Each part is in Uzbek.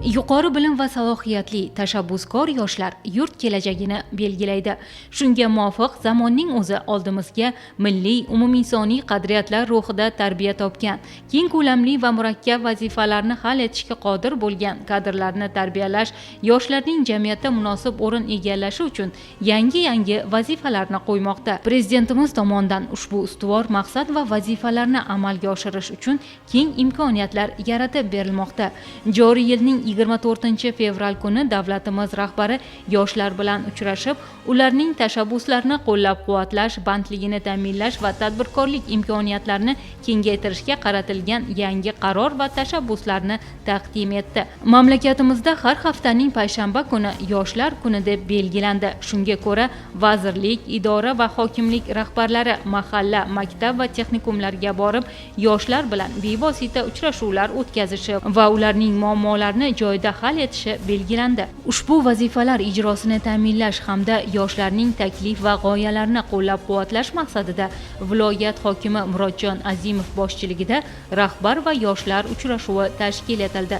Yuqori bilim va salohiyatli tashabbuskor yoshlar yurt kelajagini belgilaydi. Shunga muvofiq zamonning o'zi oldimizga milliy umuminsoniy qadriyatlar ruhida tarbiya topgan, keng ko'lamli va murakkab vazifalarni hal etishga qodir bo'lgan kadrlarni tarbiyalash, yoshlarning jamiyatda munosib o'rin egallashi uchun yangi vazifalarni qo'ymoqda. Prezidentimiz tomonidan ushbu ustuvor maqsad va vazifalarni amalga oshirish uchun keng imkoniyatlar yaratib berilmoqda. Joriy yilning 24-fevral kuni davlatimiz rahbari yoshlar bilan uchrashib, ularning tashabbuslarini qo'llab-quvvatlash, bandligini ta'minlash va tadbirkorlik imkoniyatlarini kengaytirishga qaratilgan yangi qaror va tashabbuslarni taqdim etdi. Mamlakatimizda har haftaning payshanba kuni yoshlar kuni deb belgilandi. Shunga ko'ra, vazirlik, idora va hokimlik rahbarlari mahalla, maktab va texnikumlarga borib, yoshlar bilan bevosita uchrashuvlar o'tkazishi va ularning muammolarini joyida hal etishi belgilandi. Ushbu vazifalar ijrosini ta'minlash hamda yoshlarning taklif va g'oyalarini qo'llab-quvvatlash maqsadida viloyat hokimi Murodjon Azimov boshchiligida rahbar va yoshlar uchrashuvi tashkil etildi.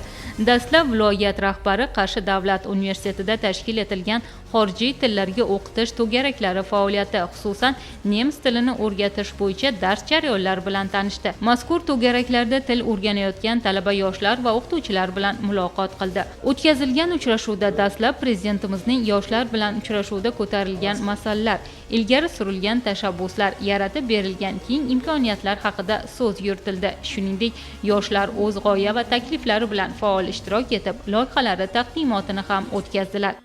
Dastlab viloyat rahbari Qarshi davlat universitetida tashkil etilgan xorijiy tillarga o'qitish to'garaklari faoliyati, xususan nemis tilini o'rgatish bo'yicha dars jarayonlari bilan tanishdi. Mazkur to'garaklarda til o'rganayotgan talaba yoshlar va o'qituvchilar bilan muloqot qildi. O'tkazilgan uchrashuvda dastlab prezidentimizning yoshlar bilan uchrashuvda ko'tarilgan masalalar, ilgari surilgan tashabbuslar, yaratib berilgan keng imkoniyatlar haqida so'z yuritildi. Shuningdek, yoshlar o'z g'oya va takliflari bilan faol ishtirok etib, loyihalari taqdimotini ham o'tkazdilar.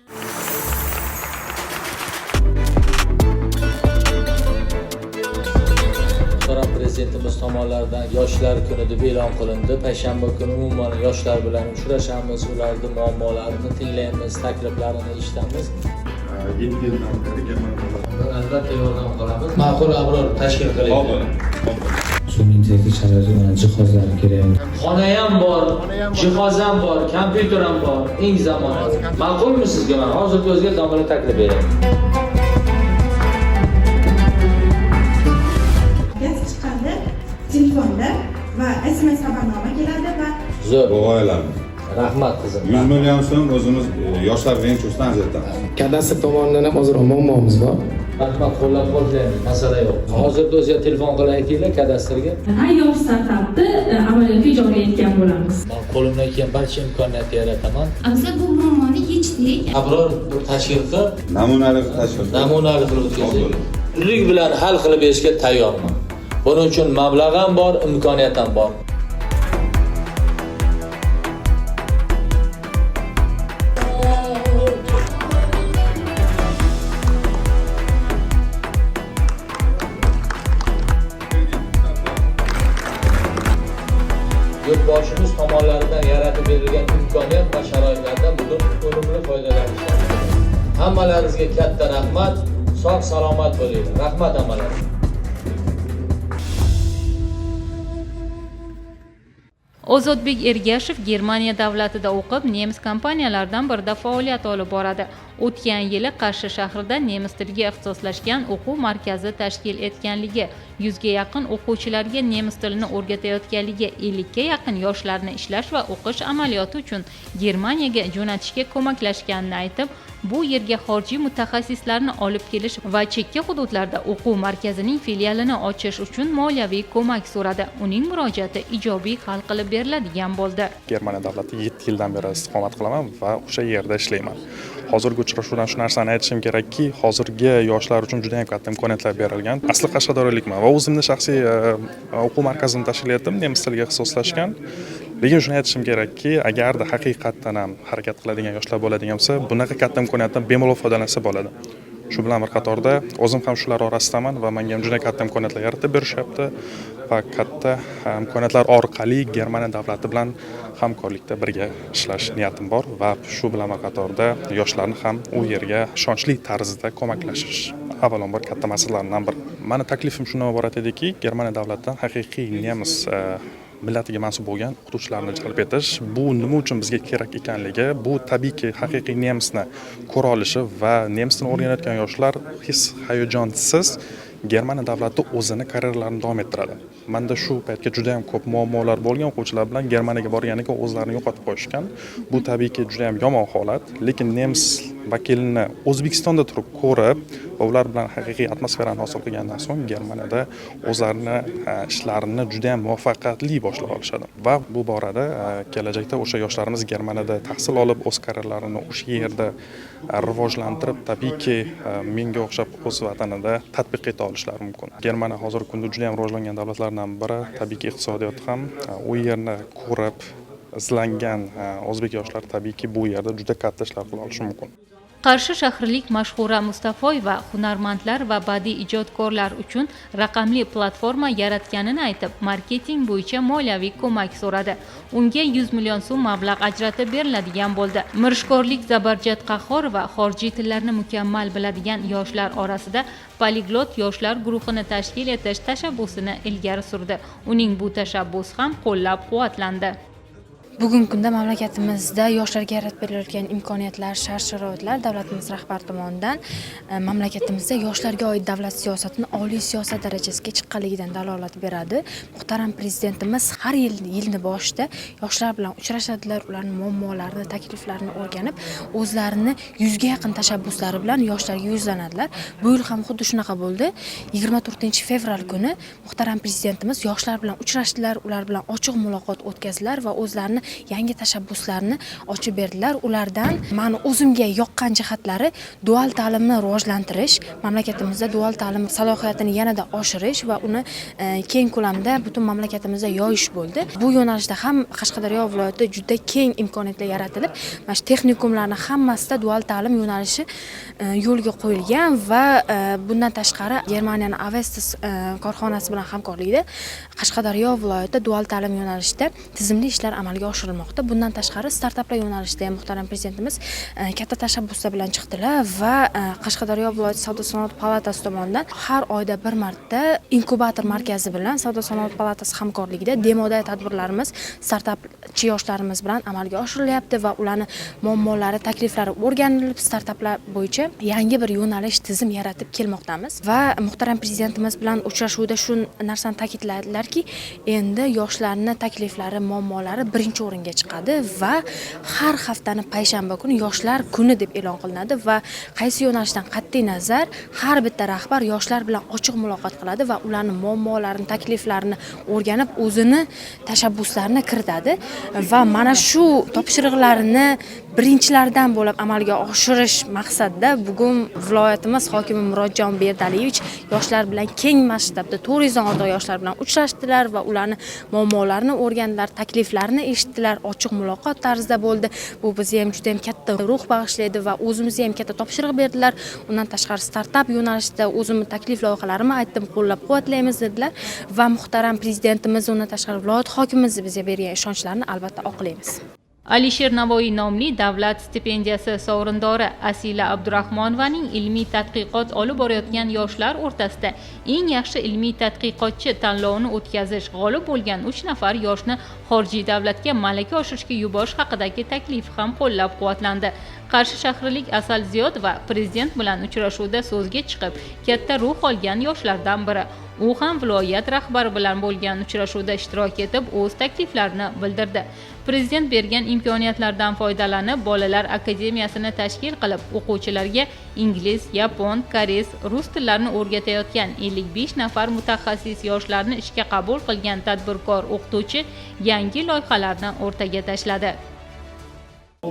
Prezidentimiz tomonidan yoshlar kuni deb e'lon qilindi. Payshanba kuni umuman yoshlar bilan uchrashamiz, ularning muammolarini tinglaymiz, takliflarini eshitamiz. 7 yildan beri Albatta yordam qilamiz. Ma'qul abror tashkil qilaylik. Shuning texnik mana jihozlar kerak. Xona ham bor, jihoz ham bor, kompyuter ham bor, eng zamonaviy. Ma'qulmi sizga? Men hozir o'zga domla taklif beraman. Telefonda va SMS xabarnoma keladi va zo'r g'oyalar. Rahmat qizim. 100 million so'm o'zimiz yoshlar venturesdan ajratamiz. Kadastr tomonidan ham hozir muammomiz bor. Rahmat, qo'llab-quvvatlaymiz, masala yo'q. Hozirda o'ziga telefon qilib aytinglar kadastrga. Ayyor startapni amaliyotga joriy etgan bo'lamiz. Men qo'limdan kelgan barcha imkoniyatni yarataman. Afzal bu muammoni yechdik. Abror tashkil qil, Namunali tashkil. namunali qilib o'tkazdik. Zudlik bilan hal qilib berishga tayyorman. Buning uchun mablag' ham bor, imkoniyat ham bor. Yurtboshimiz tomonidan yaratib berilgan imkoniyat va sharoitlardan bugun unumli foydalanishadi. Hammalaringizga katta rahmat, sog' salomat bo'linglar. Rahmat hammalaringizga. Ozodbek Ergashev Germaniya davlatida o'qib, nemis kompaniyalaridan birida faoliyat olib boradi. O'tgan yili Qarshi shahrida nemis tiliga ixtisoslashgan o'quv markazi tashkil etganligi, 100 ga yaqin o'quvchilarga nemis tilini o'rgatayotganligi, 50 ga yaqin yoshlarni ishlash va o'qish amaliyoti uchun Germaniyaga jo'natishga ko'maklashganini aytib, bu yerga xorijiy mutaxassislarni olib kelish va chekka hududlarda o'quv markazining filialini ochish uchun moliyaviy ko'mak so'radi. Uning murojaati ijobiy hal qilib beriladigan bo'ldi. Germaniya davlati 7 yildan beri istiqomat qilaman va o'sha yerda ishlayman. Hozirgi uchrashuvdan shu narsani aytishim kerakki, hozirgi yoshlar uchun juda ham katta imkoniyatlar berilgan. Asli qashqadaryolikman va o'zimning shaxsiy o'quv markazini tashkil etdim, nemis tiliga ixtisoslashgan. Lekin shuni aytishim kerakki, agarda haqiqatdan ham harakat qiladigan yoshlar bo'ladigan bo'lsa, bunaqa katta imkoniyatdan bemalol foydalansa bo'ladi. Shu bilan bir qatorda o'zim ham shular orasidaman va menga ham juda katta imkoniyatlar yaratib berishyapti va katta imkoniyatlar orqali Germaniya davlati bilan hamkorlikda birga ishlash niyatim bor va shu bilan bir qatorda yoshlarni ham u yerga ishonchli tarzda ko'maklashish avvalambor katta masalalardan biri. Meni taklifim shundan iborat ediki, Germaniya davlatidan haqiqiy nemis millatiga mansub bo'lgan o'qituvchilarni jalb etish, bu nima uchun bizga kerak ekanligi, bu tabiiyki haqiqiy nemisni ko'ra olishi va nemis tilini o'rganayotgan yoshlar his hayajonsiz Germaniya davlati o'zini karyeralarini davom ettiradi. Menda shu paytga juda ham ko'p muammolar bo'lgan o'quvchilar bilan Germaniyaga borganiga o'zlarini yo'qotib qo'yishgan. Bu tabiiyki juda ham yomon holat, lekin nemis vakilini O'zbekistonda turib ko'rib va ular bilan haqiqiy atmosferani hosil qilgandan so'ng Germaniyada o'zlarini ishlarini juda ham muvaffaqiyatli boshlab olishadi. Va bu borada kelajakda o'sha yoshlarimiz Germaniyada tahsil olib, o'z karyeralarini o'sha yerda rivojlantirib, tabiiyki menga o'xshab o'z vatanida tatbiq eta olishlari mumkin. Germaniya hozirgi kunda juda ham rivojlangan davlatlardan biri, tabiiyki iqtisodiyot ham u yerni ko'rib izlangan o'zbek yoshlari tabiiyki bu yerda juda katta ishlar qila olishi mumkin. Qarshi shahrilik Mashhura Mustafoyeva hunarmandlar va badiiy ijodkorlar uchun raqamli platforma yaratganini aytib, marketing bo'yicha moliyaviy ko'mak so'radi. Unga 100 million so'm mablag' ajratib beriladigan bo'ldi. Mirishkorlik Zabarjat Qahhorova xorijiy tillarni mukammal biladigan yoshlar orasida poliglot yoshlar guruhini tashkil etish tashabbusini ilgari surdi. Uning bu tashabbusi ham qo'llab-quvvatlandi. Bugungi kunda mamlakatimizda yoshlarga yaratib berilayotgan imkoniyatlar, shart-sharoitlar davlatimiz rahbari tomonidan mamlakatimizda yoshlarga oid davlat siyosatini oliy siyosat darajasiga chiqqanligidan dalolat beradi. Muhtaram prezidentimiz har yilni boshida yoshlar bilan uchrashadilar, ularning muammolarini, takliflarini o'rganib, o'zlarini 100 ga yaqin tashabbuslari bilan yoshlarga yuzlanadilar. Bu yil ham xuddi shunaqa bo'ldi. 24-fevral kuni muhtaram prezidentimiz yoshlar bilan uchrashdilar, ular bilan ochiq muloqot o'tkazdilar va o'zlarini yangi tashabbuslarni ochib berdilar. Ulardan meni o'zimga yoqqan jihatlari dual ta'limni rivojlantirish, mamlakatimizda dual ta'lim salohiyatini yanada oshirish va uni keng ko'lamda butun mamlakatimizda yoyish bo'ldi. Bu yo'nalishda ham Qashqadaryo viloyatida juda keng imkoniyatlar yaratilib, mana shu texnikumlarning hammasida dual ta'lim yo'nalishi yo'lga qo'yilgan va bundan tashqari Germaniyaning Avestis korxonasi bilan hamkorlikda Qashqadaryo viloyatida dual ta'lim yo'nalishida tizimli ishlar amalga oshirilmoqda. Bundan tashqari startaplar yo'nalishida ham muhtaram prezidentimiz katta tashabbuslar bilan chiqdilar va Qashqadaryo viloyat savdo-sanoat palatasi tomonidan har oyda bir marta inkubator markazi bilan savdo-sanoat palatasi hamkorligida demoda tadbirlarimiz startapchi yoshlarimiz bilan amalga oshirilyapti va ularning muammolari, takliflari o'rganilib, startaplar bo'yicha yangi bir yo'nalish tizim yaratib kelmoqdamiz va muhtaram prezidentimiz bilan uchrashuvda shu narsani ta'kidladilarki, endi yoshlarning takliflari, muammolari birinchi o'ringa chiqadi va har haftani payshanba kuni yoshlar kuni deb e'lon qilinadi va qaysi yo'nalishdan qat'iy nazar har bitta rahbar yoshlar bilan ochiq muloqot qiladi va ularning muammolarini, takliflarini o'rganib, o'zini tashabbuslarini kiritadi va mana shu topshiriqlarini birinchilardan bo'lib amalga oshirish maqsadida bugun viloyatimiz hokimi Murodjon Berdaliyevich yoshlar bilan keng masshtabda 400 dan ortiq yoshlar bilan uchrashdilar va ularning muammolarini o'rgandilar, takliflarini eshitdilar, ochiq muloqot tarzida bo'ldi. Bu bizga ham juda ham katta ruh bag'ishlaydi va o'zimizga ham katta topshiriq berdilar. Undan tashqari startap yo'nalishida o'zimning taklif loyihalarimni aytdim, qo'llab-quvvatlaymiz dedilar va muhtaram prezidentimiz, undan tashqari viloyat hokimimiz bizga bergan ishonchlarini albatta oqlaymiz. Alisher Navoiy nomli davlat stipendiyasi sovrindori Asila Abdurahmonovaning ilmiy tadqiqot olib borayotgan yoshlar o'rtasida eng yaxshi ilmiy tadqiqotchi tanlovini o'tkazish, g'olib bo'lgan 3 nafar yoshni xorijiy davlatga malaka oshirishga yuborish haqidagi taklif ham qo'llab-quvvatlandi. Qarshi shahrilik Asal Ziyodova prezident bilan uchrashuvda so'zga chiqib, katta ruh olgan yoshlardan biri. U ham viloyat rahbari bilan bo'lgan uchrashuvda ishtirok etib, o'z takliflarini bildirdi. Prezident bergan imkoniyatlardan foydalanib, bolalar akademiyasini tashkil qilib, o'quvchilarga ingliz, yapon, koreys, rus tillarini o'rgatayotgan 55 nafar mutaxassis yoshlarni ishga qabul qilgan tadbirkor o'qituvchi yangi loyihalarni o'rtaga tashladi.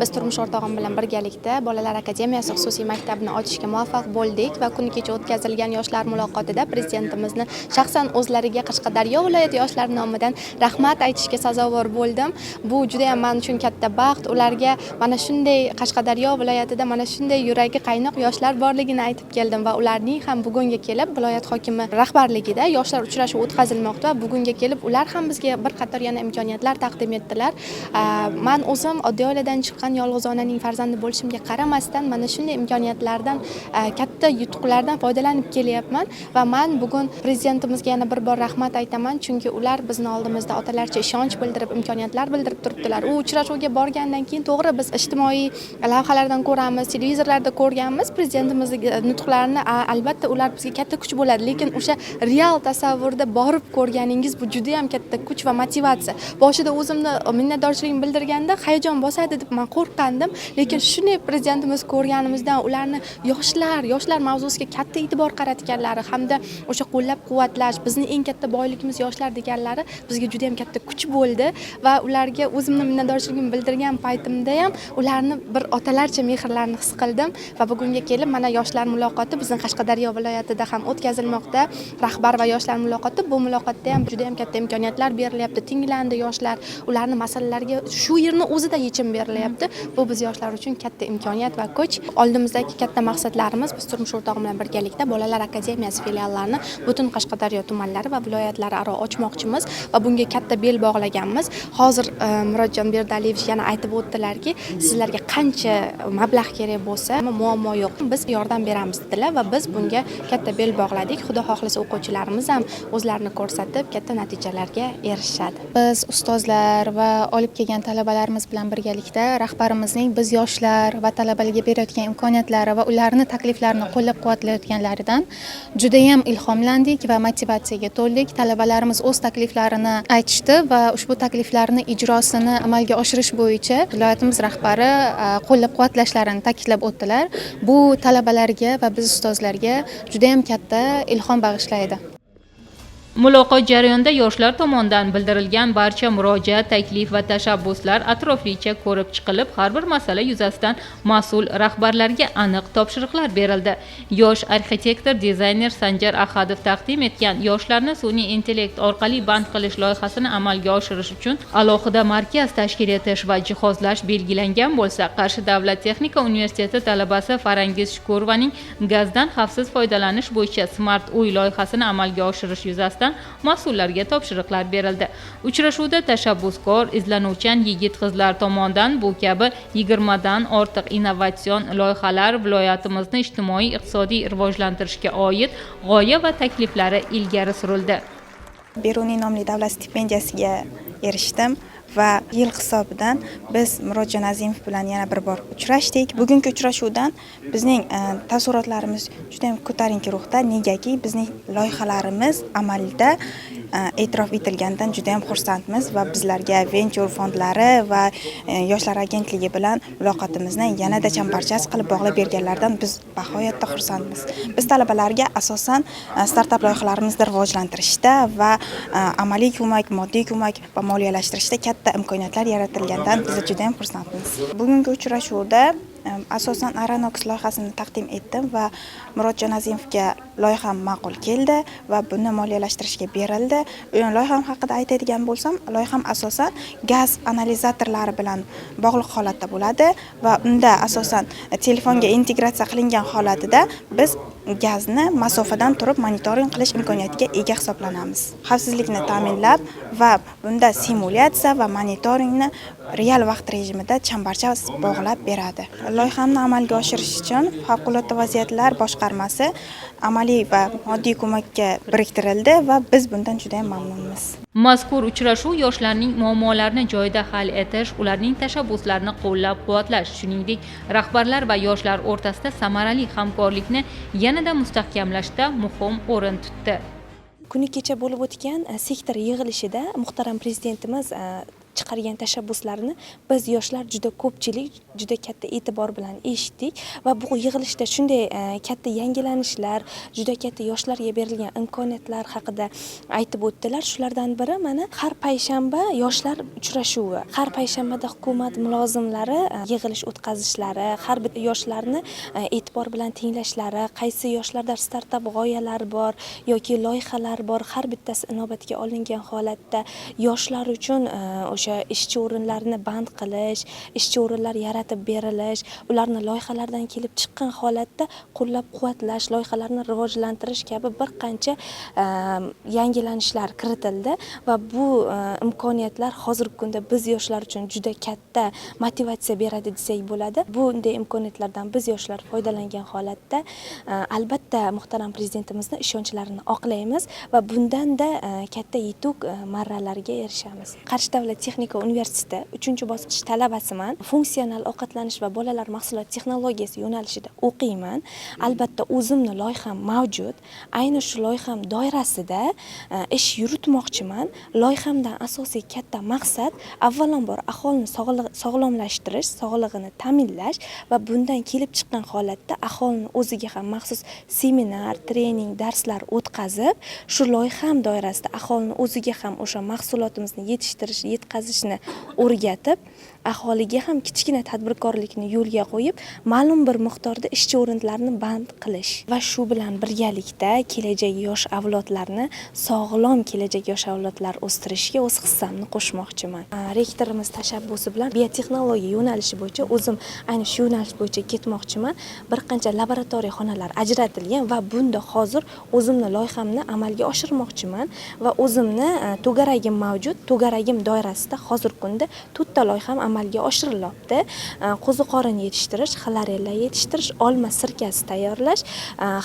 Biz turmush o'rtog'im bilan birgalikda Bolalar akademiyasi xususiy maktabini ochishga muvaffaq bo'ldik va kuni kecha o'tkazilgan yoshlar muloqotida prezidentimizni shaxsan o'zlariga Qashqadaryo viloyati yoshlar nomidan rahmat aytishga sazovor bo'ldim. Bu juda ham men uchun katta baxt. Ularga mana shunday Qashqadaryo viloyatida mana shunday yuragi qaynoq yoshlar borligini aytib keldim va ularning ham bugunga kelib viloyat hokimi rahbarligida yoshlar uchrashuvi o'tkazilmoqda. Bugunga kelib ular ham bizga bir qator yana imkoniyatlar taqdim etdilar. Men o'zim oddiy oiladan chiqqan chaqqan yolg'iz onaning farzandi bo'lishimga qaramasdan mana shunday imkoniyatlardan katta yutuqlardan foydalanib kelyapman va men bugun prezidentimizga yana bir bor rahmat aytaman, chunki ular bizni oldimizda otalarcha ishonch bildirib, imkoniyatlar bildirib turibdilar. U uchrashuvga borgandan keyin to'g'ri biz ijtimoiy lavhalardan ko'ramiz, televizorlarda ko'rganmiz prezidentimizning nutqlarini, albatta ular bizga katta kuch bo'ladi, lekin o'sha real tasavvurda borib ko'rganingiz bu juda ham katta kuch va motivatsiya. Boshida o'zimni minnatdorchiligimni bildirganda hayajon bosadi deb men qo'rqqandim, lekin shunday prezidentimiz ko'rganimizdan ularni yoshlar mavzusiga katta e'tibor qaratganlari hamda o'sha qo'llab-quvvatlash, bizning eng katta boyligimiz yoshlar deganlari bizga juda ham katta kuch bo'ldi va ularga o'zimni minnatdorchiligimni bildirgan paytimda ham ularni bir otalarcha mehrlarini his qildim va bugunga kelib mana yoshlar muloqoti bizning Qashqadaryo viloyatida ham o'tkazilmoqda. Rahbar va yoshlar muloqoti, bu muloqotda ham juda ham katta imkoniyatlar berilyapti. Tinglandi yoshlar, ularni masalalariga shu yerni o'zida yechim berilyapti. Bu biz yoshlar uchun katta imkoniyat va kuch. Oldimizdagi katta maqsadlarimiz biz turmush o'rtog'im bilan birgalikda Bolalar akademiyasi filiallarini butun Qashqadaryo tumanlari va viloyatlararo ochmoqchimiz va bunga katta bel bog'laganmiz. Hozir Murodjon Berdaliyev yana aytib o'tdilarki, sizlarga qancha mablag' kerak bo'lsa, muammo yo'q. Biz yordam beramiz dedilar va biz bunga katta bel bog'ladik. Xudo xohlasa o'quvchilarimiz ham o'zlarini ko'rsatib, katta natijalarga erishadi. Biz ustozlar va olib kelgan talabalarimiz bilan birgalikda rahbarimizning biz yoshlar va talabalarga berayotgan imkoniyatlari va ularni takliflarini qo'llab-quvvatlayotganlaridan juda ham ilhomlandik va motivatsiyaga to'ldik. Talabalarimiz o'z takliflarini aytishdi va ushbu takliflarni ijrosini amalga oshirish bo'yicha viloyatimiz rahbari qo'llab-quvvatlashlarini ta'kidlab o'tdilar. Bu talabalarga va biz ustozlarga juda ham katta ilhom bag'ishlaydi. Muloqot jarayonida yoshlar tomonidan bildirilgan barcha murojaat, taklif va tashabbuslar atroflicha ko'rib chiqilib, har bir masala yuzasidan mas'ul rahbarlarga aniq topshiriqlar berildi. Yosh arxitektor, dizayner Sanjar Ahadov taqdim etgan yoshlarni sun'iy intellekt orqali band qilish loyihasini amalga oshirish uchun alohida markaz tashkil etish va jihozlash belgilangan bo'lsa, Qarshi davlat texnika universiteti talabasi Farangiz Shukurovaning gazdan xavfsiz foydalanish bo'yicha Smart uy loyihasini amalga oshirish yuzasidan mas'ullarga topshiriqlar berildi. Uchrashuvda tashabbuskor, izlanuvchan yigit-qizlar tomonidan bu kabi 20 dan ortiq innovatsion loyihalar viloyatimizni ijtimoiy-iqtisodiy rivojlantirishga oid g'oya va takliflari ilgari surildi. Beruniy nomli davlat stipendiyasiga erishdim va yil hisobidan biz Murodjon Azimov bilan yana bir bor uchrashdik. Bugungi uchrashuvdan bizning taassurotlarimiz juda ham ko'tarinki ruhda, negaki bizning loyihalarimiz amalda e'tirof etilgandan juda ham xursandmiz va bizlarga venture fondlari va yoshlar agentligi bilan muloqotimizni yanada chambarchas qilib bog'lab berganlardan biz nihoyatda xursandmiz. Biz talabalarga asosan startap loyihalarimizni rivojlantirishda va amaliy ko'mak, moddiy ko'mak va moliyalashtirishda katta imkoniyatlar yaratilgandan biz juda ham xursandmiz. Bugungi uchrashuvda asosan Aranox loyihasini taqdim etdim va Murodjon Azimovga loyiham ma'qul keldi va buni moliyalashtirishga berildi. Loyiham haqida aytadigan bo'lsam, loyiham asosan gaz analizatorlari bilan bog'liq holatda bo'ladi va unda asosan telefonga integratsiya qilingan holatida biz gazni masofadan turib monitoring qilish imkoniyatiga ega hisoblanamiz. Xavfsizlikni ta'minlab va bunda simulyatsiya va monitoringni real vaqt rejimida chambarchas bog'lab beradi. Loyihamni amalga oshirish uchun Favqulodda vaziyatlar boshqarmasi amaliy va moddiy ko'makka biriktirildi va biz bundan juda ham mamnunmiz. Mazkur uchrashuv yoshlarning muammolarini joyida hal etish, ularning tashabbuslarini qo'llab-quvvatlash, shuningdek, rahbarlar va yoshlar o'rtasida samarali hamkorlikni yanada mustahkamlashda muhim o'rin tutdi. Kuni kecha bo'lib o'tgan sektor yig'ilishida muhtaram prezidentimiz chiqargan tashabbuslarni biz yoshlar juda ko'pchilik, juda katta e'tibor bilan eshitdik va bu yig'ilishda shunday katta yangilanishlar, juda katta yoshlarga berilgan imkoniyatlar haqida aytib o'tdilar. Shulardan biri mana har payshanba yoshlar uchrashuvi, har payshanbada hukumat mulozimlari yig'ilish o'tkazishlari, har bir yoshlarni e'tibor bilan tinglashlari, qaysi yoshlarda startap g'oyalar bor yoki loyihalar bor, har bittasi inobatga olingan holatda yoshlar uchun o'sha bo'yicha ishchi o'rinlarini band qilish, ishchi o'rinlar yaratib berilish, ularni loyihalardan kelib chiqqan holatda qo'llab-quvvatlash, loyihalarni rivojlantirish kabi bir qancha yangilanishlar kiritildi va bu imkoniyatlar hozirgi kunda biz yoshlar uchun juda katta motivatsiya beradi desak bo'ladi. Bunday imkoniyatlardan biz yoshlar foydalangan holatda albatta muhtaram prezidentimizni ishonchlarini oqlaymiz va bundanda katta yutuq marralarga erishamiz. Qarshi davlat texnika universiteti 3-bosqich talabasiman. Funksional ovqatlanish va bolalar mahsulot texnologiyasi yo'nalishida o'qiyman. Albatta o'zimni loyiham mavjud. Ayni shu loyiham doirasida ish yuritmoqchiman. Loyihamdan asosiy katta maqsad avvalambor aholini sog'lomlashtirish, sog'lig'ini ta'minlash va bundan kelib chiqqan holatda aholini o'ziga ham maxsus seminar, trening, darslar o'tkazib, shu loyiham doirasida aholini o'ziga ham o'sha mahsulotimizni yetishtirish, yetkazishni o'rgatib, aholiga ham kichkina tadbirkorlikni yo'lga qo'yib, ma'lum bir miqdorda ishchi o'rinlarini band qilish va shu bilan birgalikda kelajak yosh avlodlarni sog'lom kelajak yosh avlodlar o'stirishga o'z hissamni qo'shmoqchiman. Rektorimiz tashabbusi bilan biotexnologiya yo'nalishi bo'yicha o'zim ayni shu yo'nalish bo'yicha ketmoqchiman. Bir qancha laboratoriya xonalar ajratilgan va bunda hozir o'zimni loyihamni amalga oshirmoqchiman va o'zimni to'garagim mavjud. To'garagim doirasida hozirgi kunda 4 ta loyiham amalga oshirilyapti. Qo'ziqorin yetishtirish, xlorella yetishtirish, olma sirkasi tayyorlash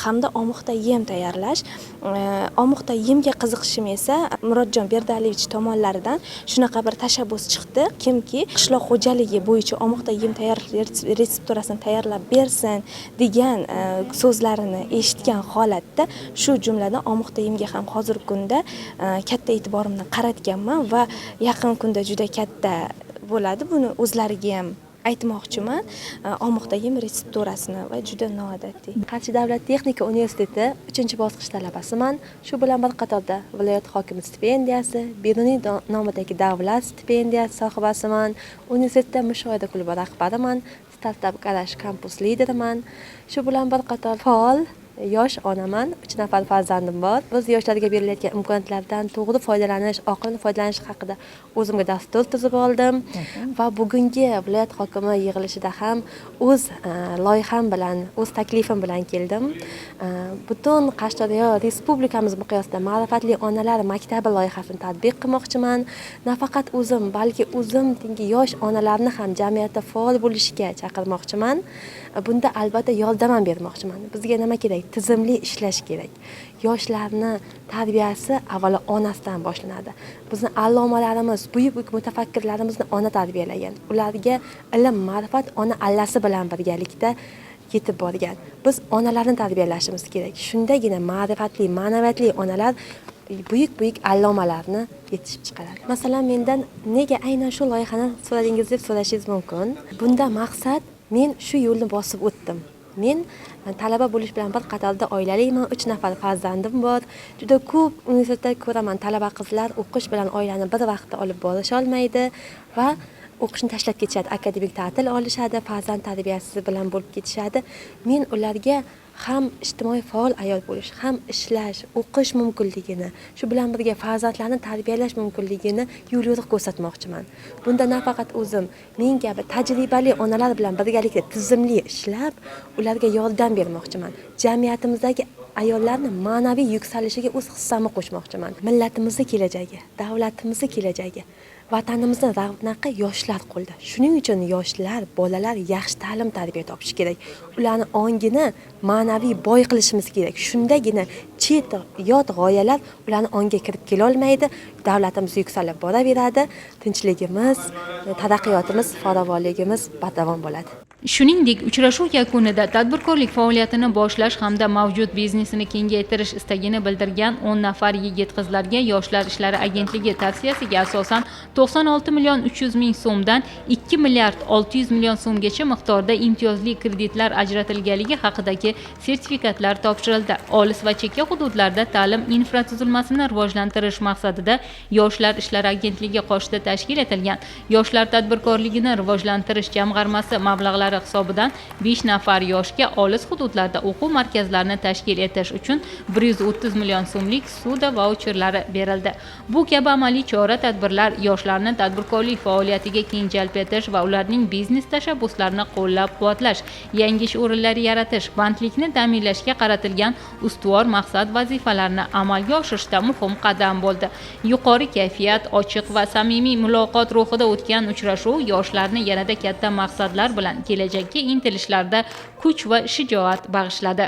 hamda omuqda yem tayyorlash. Omuqda yemga qiziqishim esa Murodjon Berdaliyevich tomonlaridan shunaqa bir tashabbus chiqdi. Kimki qishloq xo'jaligi bo'yicha omuqda yem tayyorlash retsepturasini tayyorlab bersin degan so'zlarini eshitgan holatda shu jumladan omuqda yemga ham hozirgi kunda katta e'tiborimni qaratganman va yaqin kunda juda katta bo'ladi. Buni o'zlariga ham aytmoqchiman. Omuqda yem retsepturasini va juda noodatiy. Qarshi davlat texnika universiteti 3-bosqich talabasiman. Shu bilan bir qatorda viloyat hokimi stipendiyasi, Beruniy nomidagi davlat stipendiyasi sohibasiman. Universitetda mushohada klubi rahbariman. Startup Garage kampus lideriman. Shu bilan bir qator faol yosh onaman, 3 nafar farzandim bor. Biz yoshlarga berilayotgan imkoniyatlardan to'g'ri foydalanish, oqilona foydalanish haqida o'zimga dastur tuzib oldim va bugungi viloyat hokimi yig'ilishida ham o'z loyiham bilan, o'z taklifim bilan keldim. Butun Qashqadaryo respublikamiz miqyosida ma'rifatli onalar maktabi loyihasini tatbiq qilmoqchiman. Nafaqat o'zim, balki o'zim tengi yosh onalarni ham jamiyatda faol bo'lishga chaqirmoqchiman. Bunda albatta yordam bermoqchiman. Bizga nima kerak? Tizimli ishlash kerak. Yoshlarni tarbiyasi avvalo onasidan boshlanadi. Bizni allomalarimiz, buyuk mutafakkirlarimizni ona tarbiyalagan. Ularga ilm, ma'rifat ona allasi bilan birgalikda yetib borgan. Biz onalarni tarbiyalashimiz kerak. Shundagina ma'rifatli, ma'naviyatli onalar buyuk allomalarni yetishib chiqaradi. Masalan, mendan nega aynan shu loyihani so'radingiz deb so'rashingiz mumkin. Bunda maqsad men shu yo'lni bosib o'tdim. Men talaba bo'lish bilan bir qatorda oilaliman, 3 nafar farzandim bor. Juda ko'p universitetda ko'raman, talaba qizlar o'qish bilan oilani bir vaqtda olib borisha olmaydi va o'qishni tashlab ketishadi, akademik ta'til olishadi, farzand tarbiyasi bilan bo'lib ketishadi. Men ularga ham ijtimoiy faol ayol bo'lish, ham ishlash, o'qish mumkinligini, shu bilan birga farzandlarni tarbiyalash mumkinligini yo'l yo'riq ko'rsatmoqchiman. Bunda nafaqat o'zim, men kabi tajribali onalar bilan birgalikda tizimli ishlab, ularga yordam bermoqchiman. Jamiyatimizdagi ayollarni ma'naviy yuksalishiga o'z hissamni qo'shmoqchiman. Millatimizning kelajagi, davlatimizni kelajagi, vatanimizni ravnaqi yoshlar qo'lda. Shuning uchun yoshlar, bolalar yaxshi ta'lim tarbiya topishi kerak. Ularni ongini ma'naviy boy qilishimiz kerak. Shundagina chet yot g'oyalar ularni ongiga kirib kela olmaydi. Davlatimiz yuksalib boraveradi. Tinchligimiz, taraqqiyotimiz, farovonligimiz bardavom bo'ladi. Shuningdek, uchrashuv yakunida tadbirkorlik faoliyatini boshlash hamda mavjud biznesini kengaytirish istagini bildirgan 10 nafar yigit-qizlarga Yoshlar ishlari agentligi tavsiyasiga asosan 96.300.000 so'mdan 2.600.000.000 so'mgacha miqdorda imtiyozli kreditlar ajratilganligi haqidagi sertifikatlar topshirildi. Olis va chekka hududlarda ta'lim infratuzilmasini rivojlantirish maqsadida Yoshlar ishlari agentligi qoshida tashkil etilgan Yoshlar tadbirkorligini rivojlantirish jamg'armasi mablag'lari hisobidan 5 nafar yoshga olis hududlarda o'quv markazlarini tashkil etish uchun 130 million so'mlik suda vaucherlari berildi. Bu kabi amaliy chora-tadbirlar yoshlarni tadbirkorlik faoliyatiga keng jalb etish va ularning biznes tashabbuslarini qo'llab-quvvatlash, yangi ish o'rinlari yaratish, bandlikni ta'minlashga qaratilgan ustuvor maqsad vazifalarni amalga oshirishda muhim qadam bo'ldi. Yuqori kayfiyat, ochiq va samimiy muloqot ruhida o'tgan uchrashuv yoshlarni yanada katta maqsadlar bilan kelajakka intilishlarda kuch va shijoat bag'ishladi.